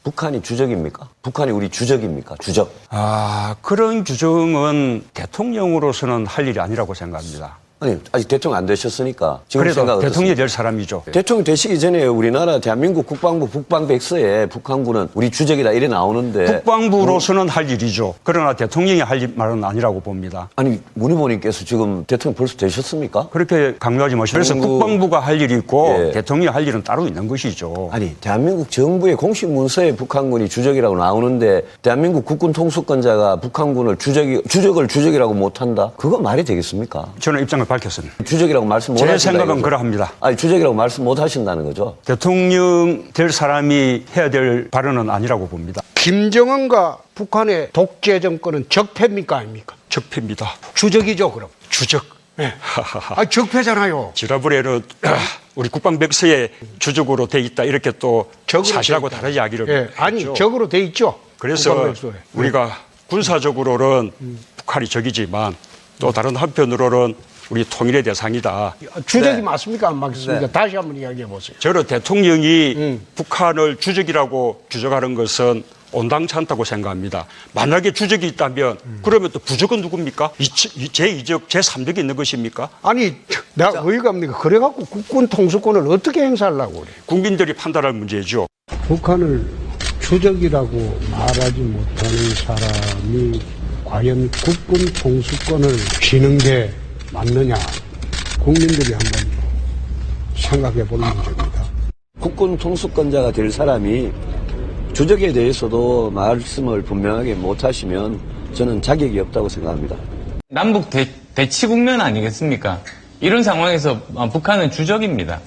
북한이 주적입니까? 북한이 우리 주적입니까? 주적. 그런 규정은 대통령으로서는 할 일이 아니라고 생각합니다. 아니, 아직 대통령 안 되셨으니까 지금 그래도 생각은 대통령이 어떻습니까? 될 사람이죠. 대통령 되시기 전에 우리나라 대한민국 국방부 북방백서에 북한군은 우리 주적이다 이래 나오는데 국방부로서는 할 일이죠. 그러나 대통령이 할 말은 아니라고 봅니다. 아니 문 후보님께서 지금 대통령 벌써 되셨습니까? 그렇게 강조하지 마시고 그래서 정부- 국방부가 할 일이 있고 예. 대통령이 할 일은 따로 있는 것이죠. 아니 대한민국 정부의 공식 문서에 북한군이 주적이라고 나오는데 대한민국 국군 통수권자가 북한군을 주적을 주적이라고 못한다? 그거 말이 되겠습니까? 저는 입장을 밝혔습니다. 주적이라고 말씀 못 제 하신다 생각은 이거죠? 그러합니다. 아니 주적이라고 말씀 못 하신다는 거죠? 대통령 될 사람이 해야 될 발언은 아니라고 봅니다. 김정은과 북한의 독재 정권은 적폐입니까 아닙니까? 적폐입니다. 주적이죠 그럼. 주적. 네. 적폐잖아요. 지라브레는 우리 국방백서에 주적으로 돼 있다 이렇게 또 적으로 사실하고 돼 있다. 다른 이야기를 예, 아니 했죠. 적으로 돼 있죠. 그래서 국방백서에. 우리가 군사적으로는 북한이 적이지만 또 다른 한편으로는 우리 통일의 대상이다. 주적이 네. 맞습니까 안 맞습니까? 네. 다시 한번 이야기해 보세요. 저는 대통령이 북한을 주적이라고 규정하는 것은 온당치 않다고 생각합니다. 만약에 주적이 있다면 그러면 또 부적은 누굽니까? 제2적, 제3적이 있는 것입니까? 아니 내가 어이가 없니까 그래갖고 국군 통수권을 어떻게 행사하려고 그래? 국민들이 판단할 문제죠. 북한을 주적이라고 말하지 못하는 사람이 과연 국군 통수권을 쥐는 게 맞느냐? 국민들이 한번 생각해 볼 문제입니다. 국군 통수권자가 될 사람이 주적에 대해서도 말씀을 분명하게 못 하시면 저는 자격이 없다고 생각합니다. 남북 대치 국면 아니겠습니까? 이런 상황에서 북한은 주적입니다.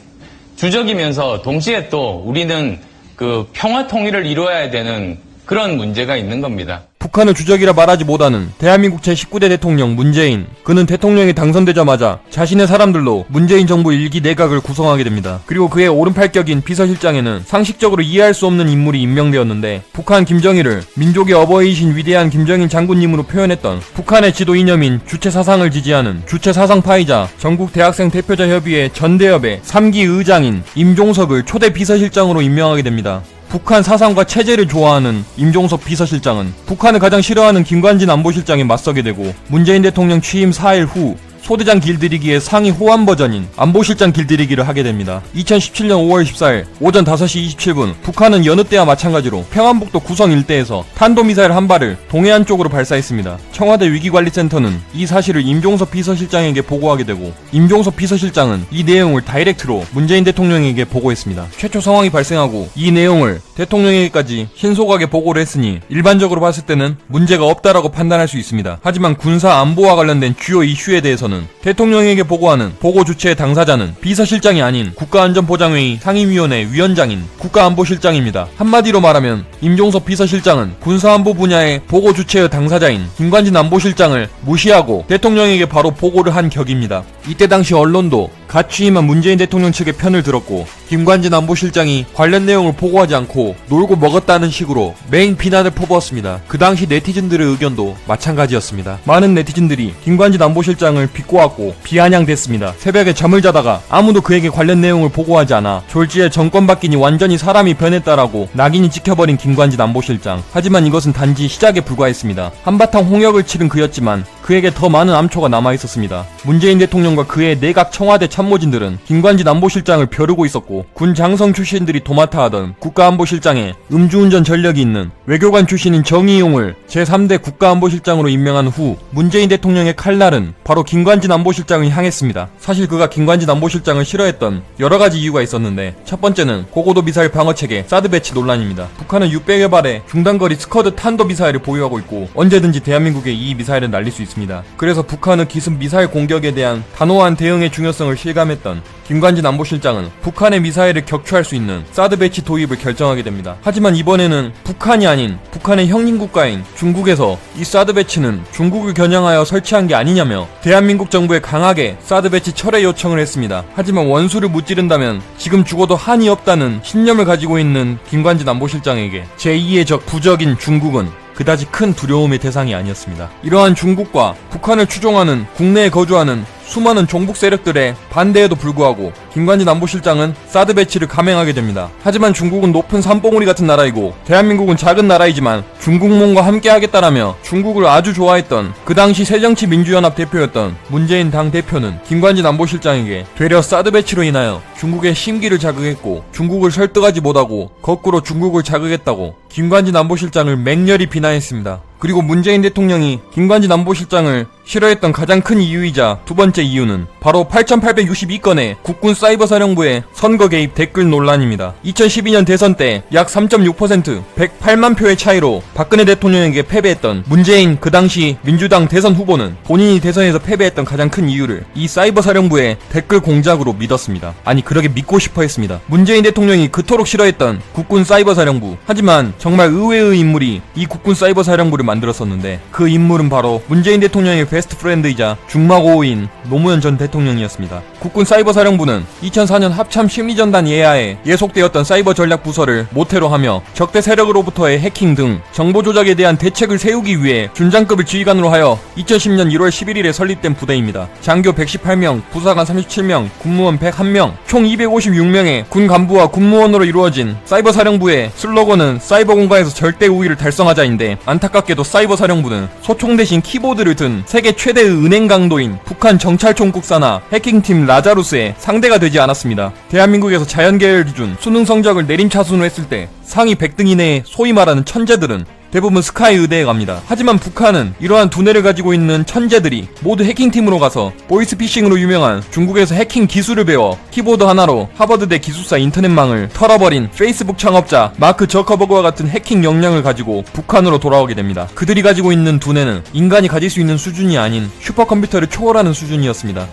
주적이면서 동시에 또 우리는 그 평화 통일을 이루어야 되는 그런 문제가 있는 겁니다. 북한을 주적이라 말하지 못하는 대한민국 제19대 대통령 문재인. 그는 대통령이 당선되자마자 자신의 사람들로 문재인 정부 1기 내각을 구성하게 됩니다. 그리고 그의 오른팔격인 비서실장에는 상식적으로 이해할 수 없는 인물이 임명되었는데 북한 김정일을 민족의 어버이이신 위대한 김정일 장군님으로 표현했던 북한의 지도 이념인 주체사상을 지지하는 주체사상파이자 전국 대학생 대표자 협의회 전대협의 3기 의장인 임종석을 초대 비서실장으로 임명하게 됩니다. 북한 사상과 체제를 좋아하는 임종석 비서실장은 북한을 가장 싫어하는 김관진 안보실장에 맞서게 되고 문재인 대통령 취임 4일 후 소대장 길들이기의 상위 호환 버전인 안보실장 길들이기를 하게 됩니다. 2017년 5월 14일 오전 5시 27분 북한은 여느 때와 마찬가지로 평안북도 구성 일대에서 탄도미사일 한 발을 동해안 쪽으로 발사했습니다. 청와대 위기관리센터는 이 사실을 임종석 비서실장에게 보고하게 되고 임종석 비서실장은 이 내용을 다이렉트로 문재인 대통령에게 보고했습니다. 최초 상황이 발생하고 이 내용을 대통령에게까지 신속하게 보고를 했으니 일반적으로 봤을 때는 문제가 없다라고 판단할 수 있습니다. 하지만 군사 안보와 관련된 주요 이슈에 대해서는 대통령에게 보고하는 보고 주체의 당사자는 비서실장이 아닌 국가안전보장회의 상임위원회 위원장인 국가안보실장입니다. 한마디로 말하면 임종석 비서실장은 군사안보 분야의 보고 주체의 당사자인 김관진 안보실장을 무시하고 대통령에게 바로 보고를 한 격입니다. 이때 당시 언론도 갓 취임한 문재인 대통령 측의 편을 들었고 김관진 안보실장이 관련 내용을 보고하지 않고 놀고 먹었다는 식으로 메인 비난을 퍼부었습니다. 그 당시 네티즌들의 의견도 마찬가지였습니다. 많은 네티즌들이 김관진 안보실장을 비꼬았고 비아냥댔습니다. 새벽에 잠을 자다가 아무도 그에게 관련 내용을 보고하지 않아 졸지에 정권 바뀌니 완전히 사람이 변했다라고 낙인이 찍혀버린 김관진 안보실장. 하지만 이것은 단지 시작에 불과했습니다. 한바탕 홍역을 치른 그였지만 그에게 더 많은 암초가 남아있었습니다. 문재인 대통령과 그의 내각 청와대 참모진들은 김관진 안보실장을 벼르고 있었고 군 장성 출신들이 도맡아 하던 국가안보실장에 음주운전 전력이 있는 외교관 출신인 정의용을 제3대 국가안보실장으로 임명한 후 문재인 대통령의 칼날은 바로 김관진 안보실장을 향했습니다. 사실 그가 김관진 안보실장을 싫어했던 여러가지 이유가 있었는데 첫 번째는 고고도 미사일 방어체계 사드 배치 논란입니다. 북한은 600여 발의 중단거리 스커드 탄도 미사일을 보유하고 있고 언제든지 대한민국에 이 미사일은 날릴 수 있습니다. 그래서 북한의 기습 미사일 공격에 대한 단호한 대응의 중요성을 실감했던 김관진 안보실장은 북한의 미사일을 격추할 수 있는 사드 배치 도입을 결정하게 됩니다. 하지만 이번에는 북한이 아닌 북한의 형님 국가인 중국에서 이 사드 배치는 중국을 겨냥하여 설치한 게 아니냐며 대한민국 정부에 강하게 사드 배치 철회 요청을 했습니다. 하지만 원수를 무찌른다면 지금 죽어도 한이 없다는 신념을 가지고 있는 김관진 안보실장에게 제2의 적 부적인 중국은 그다지 큰 두려움의 대상이 아니었습니다. 이러한 중국과 북한을 추종하는 국내에 거주하는 수많은 종북 세력들의 반대에도 불구하고 김관진 안보실장은 사드 배치를 감행하게 됩니다. 하지만 중국은 높은 산봉우리 같은 나라이고 대한민국은 작은 나라이지만 중국몽과 함께 하겠다라며 중국을 아주 좋아했던 그 당시 새정치민주연합 대표였던 문재인 당 대표는 김관진 안보실장에게 되려 사드 배치로 인하여 중국의 심기를 자극했고 중국을 설득하지 못하고 거꾸로 중국을 자극했다고 김관진 안보실장을 맹렬히 비난했습니다. 그리고 문재인 대통령이 김관진 안보실장을 싫어했던 가장 큰 이유이자 두 번째 이유는 바로 8,862건의 국군 사이버사령부의 선거 개입 댓글 논란입니다. 2012년 대선 때 약 3.6% 108만 표의 차이로 박근혜 대통령에게 패배했던 문재인 그 당시 민주당 대선 후보는 본인이 대선에서 패배했던 가장 큰 이유를 이 사이버사령부의 댓글 공작으로 믿었습니다. 아니 그러게 믿고 싶어 했습니다. 문재인 대통령이 그토록 싫어했던 국군 사이버사령부, 하지만 정말 의외의 인물이 이 국군 사이버사령부를 만들었었는데 그 인물은 바로 문재인 대통령의 베스트 프렌드이자 중마고우인 노무현 전 대통령이었습니다. 국군 사이버사령부는 2004년 합참 심리전단 예하에 예속되었던 사이버 전략 부서를 모태로 하며 적대 세력으로부터의 해킹 등 정보 조작에 대한 대책을 세우기 위해 준장급을 지휘관으로 하여 2010년 1월 11일에 설립된 부대입니다. 장교 118명, 부사관 37명, 군무원 101명, 총 256명의 군 간부와 군무원으로 이루어진 사이버사령부의 슬로건은 사이버 공간에서 절대 우위를 달성하자인데, 안타깝게도 사이버사령부는 소총 대신 키보드를 든 세계 최대의 은행 강도인 북한 정찰총국 산하 해킹팀 라자루스의 상대가 되지 않았습니다. 대한민국에서 자연계열 기준 수능 성적을 내림차순으로 했을 때 상위 100등 이내의 소위 말하는 천재들은 대부분 스카이 의대에 갑니다. 하지만 북한은 이러한 두뇌를 가지고 있는 천재들이 모두 해킹팀으로 가서 보이스피싱으로 유명한 중국에서 해킹 기술을 배워 키보드 하나로 하버드대 기숙사 인터넷망을 털어버린 페이스북 창업자 마크 저커버그와 같은 해킹 역량을 가지고 북한으로 돌아오게 됩니다. 그들이 가지고 있는 두뇌는 인간이 가질 수 있는 수준이 아닌 슈퍼컴퓨터를 초월하는 수준이었습니다.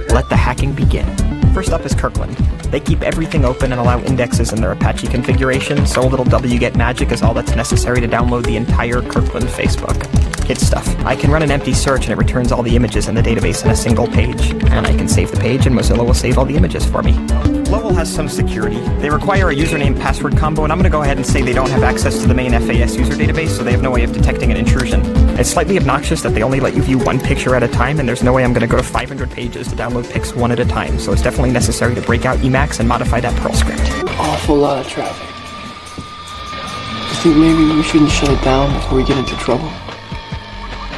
Let the hacking begin. First up is Kirkland. They keep everything open and allow indexes in their Apache configuration, so a little wget magic is all that's necessary to download the entire Kirkland Facebook. Kid stuff. I can run an empty search and it returns all the images in the database in a single page. And I can save the page and Mozilla will save all the images for me. Lowell has some security. They require a username password combo, and I'm going to go ahead and say they don't have access to the main FAS user database, so they have no way of detecting an intrusion. It's slightly obnoxious that they only let you view one picture at a time, and there's no way I'm going to go to 500 pages to download pics one at a time, so it's definitely necessary to break out Emacs and modify that Perl script. Awful lot of traffic. You think maybe we shouldn't shut it down before we get into trouble?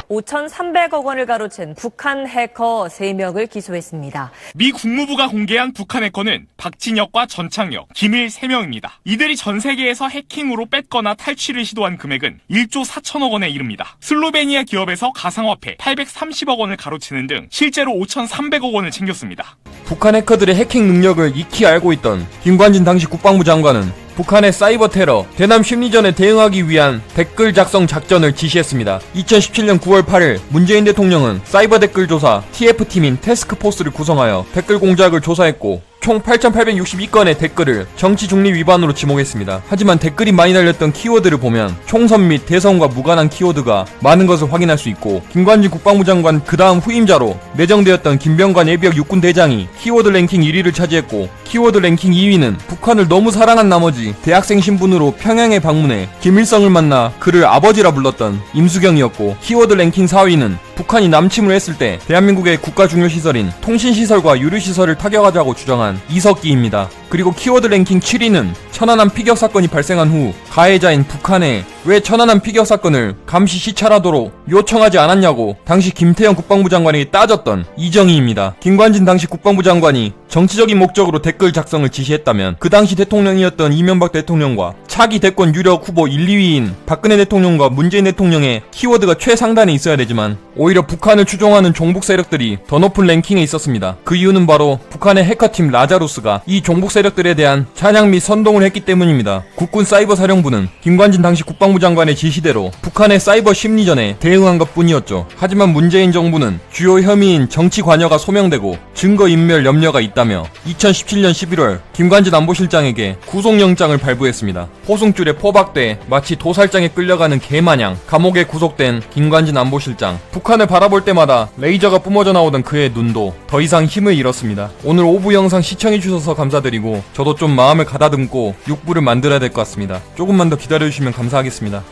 5,300억 원을 가로챈 북한 해커 3명을 기소했습니다. 미 국무부가 공개한 북한 해커는 박진혁과 전창혁, 김일 3명입니다. 이들이 전 세계에서 해킹으로 뺏거나 탈취를 시도한 금액은 1조 4천억 원에 이릅니다. 슬로베니아 기업에서 가상화폐 830억 원을 가로채는 등 실제로 5,300억 원을 챙겼습니다. 북한 해커들의 해킹 능력을 익히 알고 있던 김관진 당시 국방부 장관은 북한의 사이버 테러, 대남 심리전에 대응하기 위한 댓글 작성 작전을 지시했습니다. 2017년 9월 8일 문재인 대통령은 사이버 댓글 조사 TF팀인 태스크포스를 구성하여 댓글 공작을 조사했고 총 8,862건의 댓글을 정치 중립 위반으로 지목했습니다. 하지만 댓글이 많이 달렸던 키워드를 보면 총선 및 대선과 무관한 키워드가 많은 것을 확인할 수 있고, 김관진 국방부 장관 그 다음 후임자로 내정되었던 김병관 예비역 육군 대장이 키워드 랭킹 1위를 차지했고, 키워드 랭킹 2위는 북한을 너무 사랑한 나머지 대학생 신분으로 평양에 방문해 김일성을 만나 그를 아버지라 불렀던 임수경이었고, 키워드 랭킹 4위는 북한이 남침을 했을 때 대한민국의 국가 중요시설인 통신시설과 유류시설을 타격하자고 주장한 이석기입니다. 그리고 키워드 랭킹 7위는 천안함 피격 사건이 발생한 후 가해자인 북한에 왜 천안함 피격 사건을 감시 시찰하도록 요청하지 않았냐고 당시 김태형 국방부 장관에게 따졌던 이정희입니다. 김관진 당시 국방부 장관이 정치적인 목적으로 댓글 작성을 지시했다면 그 당시 대통령이었던 이명박 대통령과 차기 대권 유력 후보 1, 2위인 박근혜 대통령과 문재인 대통령의 키워드가 최상단에 있어야 되지만 오히려 북한을 추종하는 종북 세력들이 더 높은 랭킹에 있었습니다. 그 이유는 바로 북한의 해커팀 라자루스가 이 종북 세력들에 대한 찬양 및 선동을 했기 때문입니다. 국군 사이버 사령부는 김관진 당시 국방부 장관의 지시대로 북한의 사이버 심리전에 대응한 것뿐이었죠. 하지만 문재인 정부는 주요 혐의인 정치 관여가 소명되고 증거인멸 염려가 있다며 2017년 11월 김관진 안보실장에게 구속영장을 발부했습니다. 포승줄에 포박돼 마치 도살장에 끌려가는 개마냥 감옥에 구속된 김관진 안보실장. 북한을 바라볼 때마다 레이저가 뿜어져 나오던 그의 눈도 더 이상 힘을 잃었습니다. 오늘 오부 영상 시청해주셔서 감사드리고 저도 좀 마음을 가다듬고 6부를 만들어야 될 것 같습니다. 조금만 더 기다려주시면 감사하겠습니다.